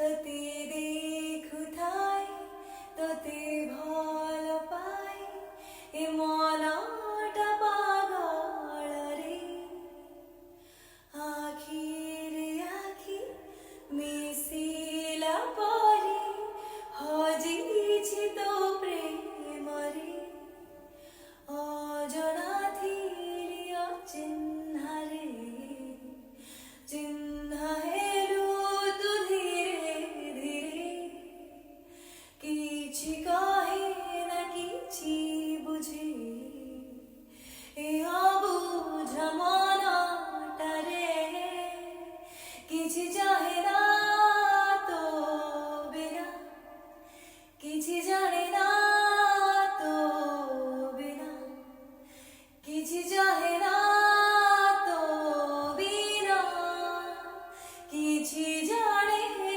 যদি দেখুথাই তোতে ভাল পাই এ মনটা পাগল রে আখির আখি মিশিলা